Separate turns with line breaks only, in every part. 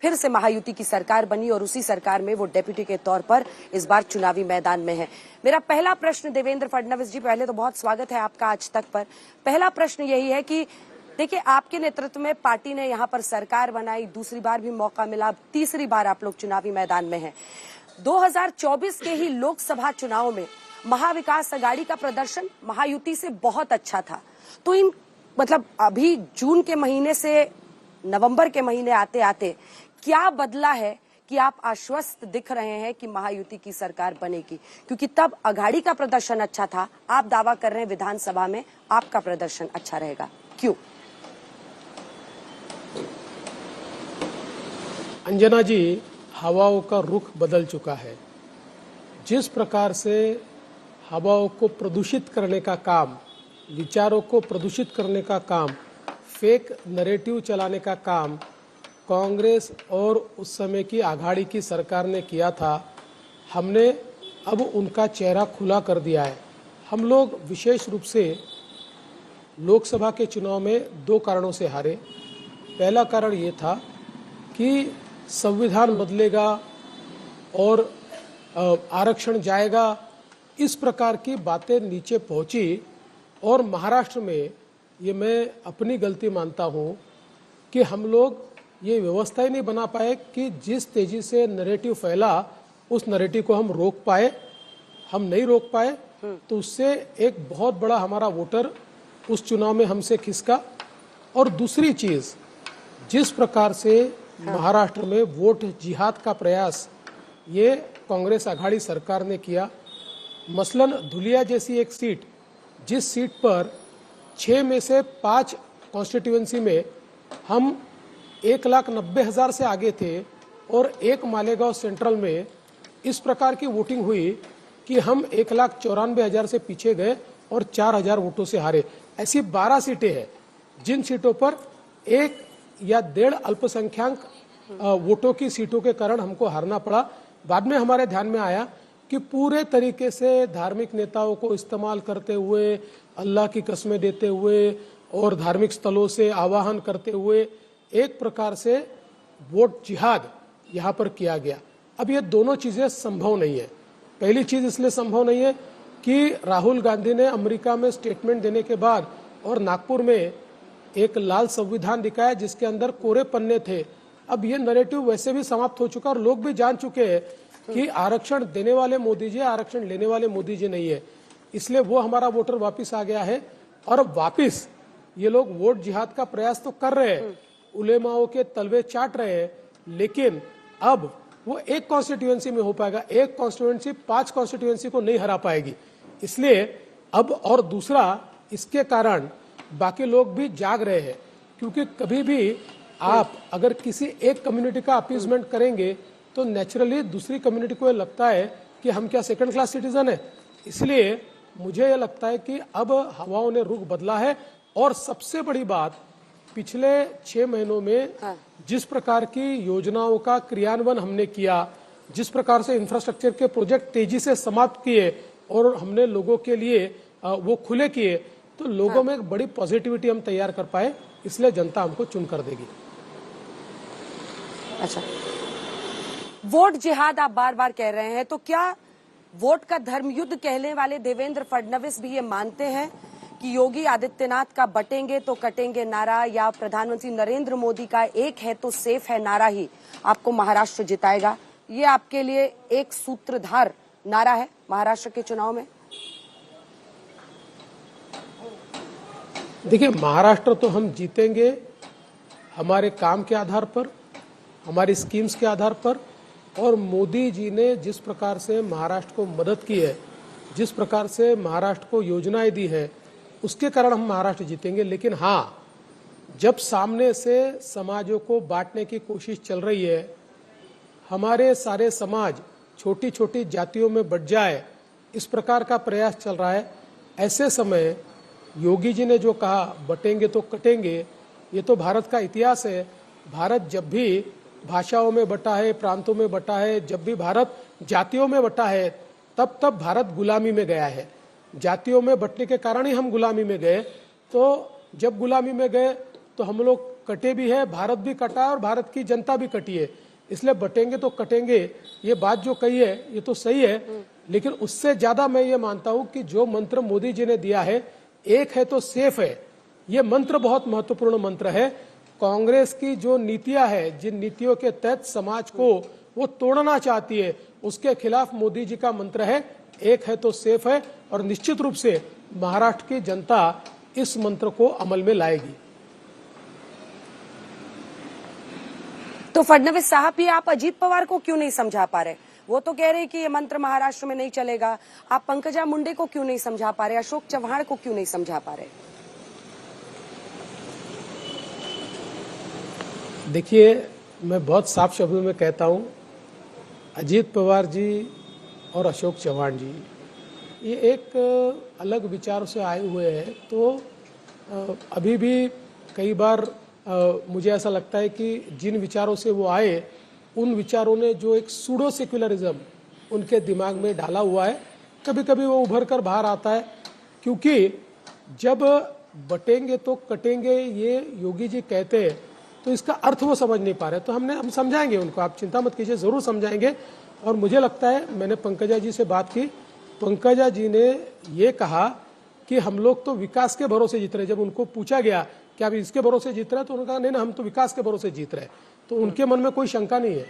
फिर से महायुति की सरकार बनी और उसी सरकार में वो डेप्यूटी के तौर पर इस बार चुनावी मैदान में है। मेरा पहला प्रश्न देवेंद्र फडणवीस जी, पहले तो बहुत स्वागत है आपका आज तक पर। पहला प्रश्न यही है कि देखिए, आपके नेतृत्व में पार्टी ने यहाँ पर सरकार बनाई, दूसरी बार भी मौका मिला, तीसरी बार आप लोग चुनावी मैदान में हैं। 2024 के ही लोकसभा चुनाव में महाविकास अघाड़ी का प्रदर्शन महायुति से बहुत अच्छा था। तो इन मतलब अभी जून के महीने से नवंबर के महीने आते आते क्या बदला है कि आप आश्वस्त दिख रहे हैं कि महायुति की सरकार बनेगी? क्योंकि तब अघाड़ी का प्रदर्शन अच्छा था, आप दावा कर रहे हैं विधानसभा में आपका प्रदर्शन अच्छा रहेगा, क्यों?
अंजना जी, हवाओं का रुख बदल चुका है। जिस प्रकार से हवाओं को प्रदूषित करने का काम, विचारों को प्रदूषित करने का काम, फेक नैरेटिव चलाने का काम कांग्रेस और उस समय की अघाड़ी की सरकार ने किया था, हमने अब उनका चेहरा खुला कर दिया है। हम लोग विशेष रूप से लोकसभा के चुनाव में 2 कारणों से हारे। पहला कारण ये था कि संविधान बदलेगा और आरक्षण जाएगा, इस प्रकार की बातें नीचे पहुंची और महाराष्ट्र में ये मैं अपनी गलती मानता हूं कि हम लोग ये व्यवस्था ही नहीं बना पाए कि जिस तेजी से नैरेटिव फैला उस नैरेटिव को हम रोक पाए। हम नहीं रोक पाए तो उससे एक बहुत बड़ा हमारा वोटर उस चुनाव में हमसे खिसका। और दूसरी चीज, जिस प्रकार से महाराष्ट्र में वोट जिहाद का प्रयास ये कांग्रेस अघाड़ी सरकार ने किया, मसलन धुलिया जैसी एक सीट, जिस सीट पर 6 में से 5 कॉन्स्टिट्यूएंसी में हम 1,90,000 से आगे थे और एक मालेगांव सेंट्रल में इस प्रकार की वोटिंग हुई कि हम 1,94,000 से पीछे गए और 4,000 वोटों से हारे। ऐसी 12 सीटें हैं जिन सीटों पर 1 या 1.5 अल्पसंख्यक वोटों की सीटों के कारण हमको हारना पड़ा। बाद में हमारे ध्यान में आया कि पूरे तरीके से धार्मिक नेताओं को इस्तेमाल करते हुए, अल्लाह की कसमें देते हुए और धार्मिक स्थलों से आवाहन करते हुए एक प्रकार से वोट जिहाद यहाँ पर किया गया। अब ये दोनों चीजें संभव नहीं है। पहली चीज इसलिए संभव नहीं है कि राहुल गांधी ने अमेरिका में स्टेटमेंट देने के बाद और नागपुर में एक लाल संविधान दिखाया जिसके अंदर कोरे पन्ने थे। अब ये नैरेटिव वैसे भी समाप्त हो चुका और लोग भी जान चुके हैं कि आरक्षण देने वाले मोदी जी, आरक्षण लेने वाले मोदी जी नहीं है। इसलिए वो हमारा वोटर वापिस आ गया है और अब वापिस ये लोग वोट जिहाद का प्रयास तो कर रहे हैं, उलेमाओं के तलवे चाट रहे हैं, लेकिन अब वो एक कॉन्स्टिट्यूएंसी में हो पाएगा। एक कॉन्स्टिट्यूएंसी 5 कॉन्स्टिट्यूएंसी को नहीं हरा पाएगी। इसलिए अब और दूसरा, इसके कारण बाकी लोग भी जाग रहे हैं, क्योंकि कभी भी आप अगर किसी एक कम्युनिटी का अपीजमेंट करेंगे तो नेचुरली दूसरी कम्युनिटी को लगता है कि हम क्या सेकंड क्लास सिटीजन है। इसलिए मुझे यह लगता है कि अब हवाओं ने रुख बदला है। और सबसे बड़ी बात, पिछले 6 महीनों में जिस प्रकार की योजनाओं का क्रियान्वयन हमने किया, जिस प्रकार से इंफ्रास्ट्रक्चर के प्रोजेक्ट तेजी से समाप्त किए और हमने लोगों के लिए वो खुले किए, तो लोगों में एक बड़ी पॉजिटिविटी हम तैयार कर पाए, इसलिए जनता हमको चुन कर देगी।
अच्छा, वोट जिहाद आप बार बार कह रहे हैं, तो क्या वोट का धर्मयुद्ध कहने वाले देवेंद्र फडणवीस भी ये मानते हैं कि योगी आदित्यनाथ का बटेंगे तो कटेंगे नारा या प्रधानमंत्री नरेंद्र मोदी का एक है तो सेफ है नारा ही आपको महाराष्ट्र जिताएगा? ये आपके लिए एक सूत्रधार नारा है महाराष्ट्र के चुनाव में?
देखिए, महाराष्ट्र तो हम जीतेंगे हमारे काम के आधार पर, हमारी स्कीम्स के आधार पर, और मोदी जी ने जिस प्रकार से महाराष्ट्र को मदद की है, जिस प्रकार से महाराष्ट्र को योजनाएं दी है, उसके कारण हम महाराष्ट्र जीतेंगे। लेकिन हाँ, जब सामने से समाजों को बांटने की कोशिश चल रही है, हमारे सारे समाज छोटी छोटी जातियों में बट जाए, इस प्रकार का प्रयास चल रहा है, ऐसे समय योगी जी ने जो कहा बटेंगे तो कटेंगे, ये तो भारत का इतिहास है। भारत जब भी भाषाओं में बटा है, प्रांतों में बटा है, जब भी भारत जातियों में बटा है, तब तब भारत गुलामी में गया है। जातियों में बटने के कारण ही हम गुलामी में गए। तो जब गुलामी में गए तो हम लोग कटे भी है, भारत भी कटा और भारत की जनता भी कटी है, इसलिए बटेंगे तो कटेंगे। ये बात जो कही है ये तो सही है, लेकिन उससे ज्यादा मैं ये मानता हूं कि जो मंत्र मोदी जी ने दिया है, एक है तो सेफ है, ये मंत्र बहुत महत्वपूर्ण मंत्र है। कांग्रेस की जो नीतियां है, जिन नीतियों के तहत समाज को वो तोड़ना चाहती है, उसके खिलाफ मोदी जी का मंत्र है एक है तो सेफ है, और निश्चित रूप से महाराष्ट्र की जनता इस मंत्र को अमल में लाएगी।
तो फडणवीस साहब, ये आप अजीत पवार को क्यों नहीं समझा पा रहे? वो तो कह रहे कि ये मंत्र महाराष्ट्र में नहीं चलेगा। आप पंकजा मुंडे को क्यों नहीं समझा पा रहे? अशोक चव्हाण को क्यों नहीं समझा पा रहे?
देखिए, मैं बहुत साफ शब्दों में कहता हूं, अजीत पवार जी और अशोक चव्हाण जी ये एक अलग विचार से आए हुए हैं। तो अभी भी कई बार मुझे ऐसा लगता है कि जिन विचारों से वो आए, उन विचारों ने जो एक सूडो सेक्युलरिज्म उनके दिमाग में डाला हुआ है, कभी कभी वो उभर कर बाहर आता है। क्योंकि जब बटेंगे तो कटेंगे ये योगी जी कहते हैं, तो इसका अर्थ वो समझ नहीं पा रहे। तो हम समझाएंगे उनको, आप चिंता मत कीजिए, जरूर समझाएंगे। और मुझे लगता है, मैंने पंकजा जी से बात की, पंकजा जी ने ये कहा कि हम लोग तो विकास के भरोसे जीत रहे। जब उनको पूछा गया कि आप इसके भरोसे जीत रहे हैं, तो उन्होंने कहा नहीं ना, हम तो विकास के भरोसे जीत रहे हैं। तो उनके मन में कोई शंका नहीं है।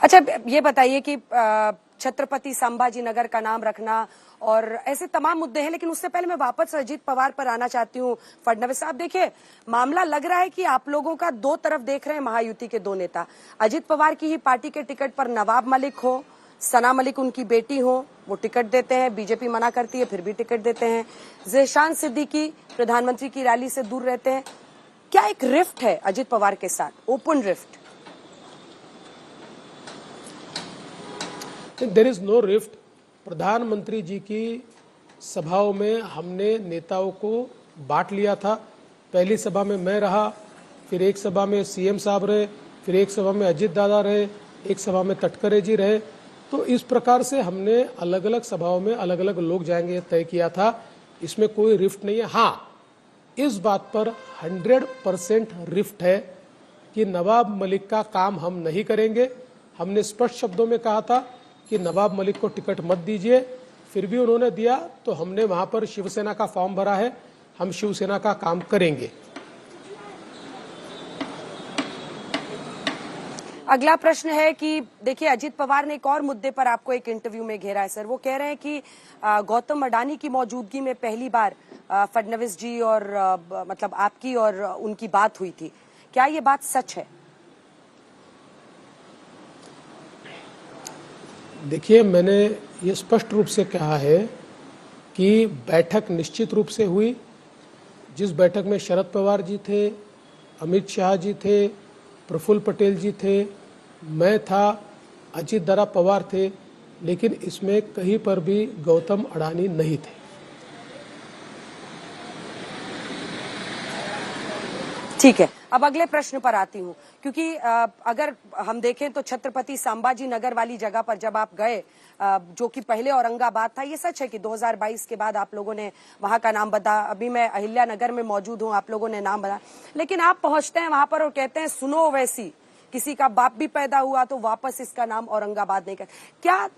अच्छा, ये बताइए कि छत्रपति संभाजी नगर का नाम रखना और ऐसे तमाम मुद्दे हैं, लेकिन उससे पहले मैं वापस अजीत पवार पर आना चाहती हूँ। फडणवीस साहब, देखिए, मामला लग रहा है कि आप लोगों का दो तरफ देख रहे हैं महायुति के दो नेता। अजीत पवार की ही पार्टी के टिकट पर नवाब मलिक हो, सना मलिक उनकी बेटी हो, वो टिकट देते हैं, बीजेपी मना करती है फिर भी टिकट देते हैं। ज़ेशान सिद्दीकी प्रधानमंत्री की रैली से दूर रहते हैं। क्या एक रिफ्ट है अजीत पवार के साथ, open rift?
There is no rift. प्रधानमंत्री जी की सभाओं में हमने नेताओं को बांट लिया था। पहली सभा में मैं रहा, फिर एक सभा में सीएम साहब रहे, फिर एक सभा में अजीत दादा रहे, एक सभा में तटकरे जी रहे। तो इस प्रकार से हमने अलग अलग सभाओं में अलग अलग लोग जाएंगे तय किया था। इसमें कोई रिफ्ट नहीं है। हाँ, इस बात पर 100% रिफ्ट है कि नवाब मलिक का काम हम नहीं करेंगे। हमने स्पष्ट शब्दों में कहा था कि नवाब मलिक को टिकट मत दीजिए, फिर भी उन्होंने दिया, तो हमने वहां पर शिवसेना का फॉर्म भरा है। हम शिवसेना का काम करेंगे।
अगला प्रश्न है कि देखिए, अजीत पवार ने एक और मुद्दे पर आपको एक इंटरव्यू में घेरा है सर। वो कह रहे हैं कि गौतम अडानी की मौजूदगी में पहली बार फडणवीस जी और मतलब आपकी और उनकी बात हुई थी। क्या ये बात सच है?
देखिए, मैंने ये स्पष्ट रूप से कहा है कि बैठक निश्चित रूप से हुई। जिस बैठक में शरद पवार जी थे, अमित शाह जी थे, प्रफुल्ल पटेल जी थे, मैं था, अजीत दादा पवार थे, लेकिन इसमें कहीं पर भी गौतम अडानी नहीं थे।
ठीक है, अब अगले प्रश्न पर आती हूँ, क्योंकि अगर हम देखें तो छत्रपति संभाजी नगर वाली जगह पर जब आप गए, जो कि पहले औरंगाबाद था, ये सच है कि 2022 के बाद आप लोगों ने वहां का नाम बदला। अभी मैं अहिल्या नगर में मौजूद हूँ, आप लोगों ने नाम बदला, लेकिन आप पहुंचते हैं वहां पर और कहते हैं सुनो वैसी, किसी का बाप भी पैदा हुआ तो वापस इसका नाम औरंगाबाद नहीं कर। क्या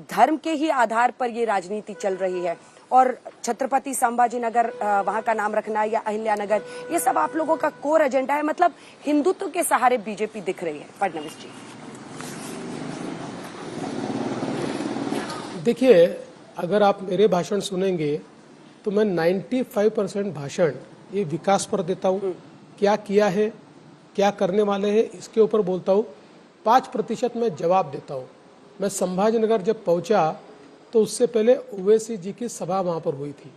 धर्म के ही आधार पर ये राजनीति चल रही है? और छत्रपति संभाजी नगर वहां का नाम रखना या अहिल्या नगर, ये सब आप लोगों का कोर एजेंडा है? मतलब हिंदुत्व के सहारे बीजेपी दिख रही है फडणवीस जी।
देखिए, अगर आप मेरे भाषण सुनेंगे तो मैं 95% भाषण ये विकास पर देता हूँ, क्या किया है, क्या करने वाले हैं, इसके ऊपर बोलता हूँ। 5% मैं जवाब देता हूँ। मैं संभाजी नगर जब पहुंचा तो उससे पहले ओवैसी जी की सभा वहां पर हुई थी,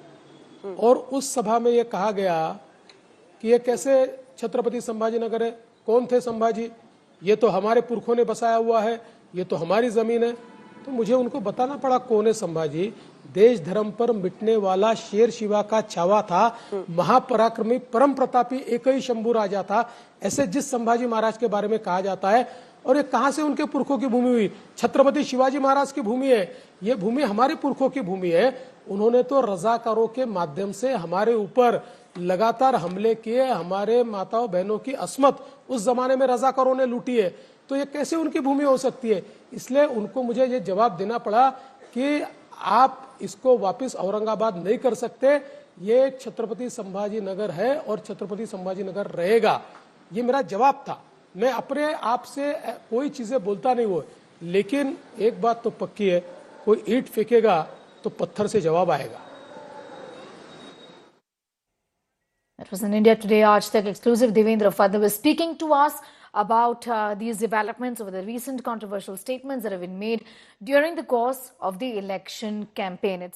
और उस सभा में यह कहा गया कि ये कैसे छत्रपति संभाजी नगर है, कौन थे संभाजी, ये तो हमारे पुरखों ने बसाया हुआ है, ये तो हमारी जमीन है। तो मुझे उनको बताना पड़ा कौन है संभाजी। देश धर्म पर मिटने वाला शेर शिवा का छावा था, महापराक्रमी परम प्रतापी एक ही शंभू राजा था, ऐसे जिस संभाजी महाराज के बारे में कहा जाता है। और ये कहां से उनके पुरखों की भूमि हुई? छत्रपति शिवाजी महाराज की भूमि है, ये भूमि हमारे पुरखों की भूमि है। उन्होंने तो रजाकारों के माध्यम से हमारे ऊपर लगातार हमले किए, हमारे माताओं बहनों की अस्मत उस जमाने में रजाकारों ने लूटी है, तो ये कैसे उनकी भूमि हो सकती है? इसलिए उनको मुझे ये जवाब देना पड़ा कि आप इसको वापस औरंगाबाद नहीं कर सकते, ये छत्रपति संभाजी नगर है और छत्रपति संभाजी नगर रहेगा। ये मेरा जवाब था। मैं अपने आप से कोई चीजें बोलता नहीं हूं, लेकिन एक बात तो पक्की है, कोई ईंट फेंकेगा तो पत्थर से जवाब आएगा।
That was an India Today Aaj Tak exclusive. Devendra Fadnavis speaking to us about these developments over the recent controversial statements that have been made during the course of the election campaign.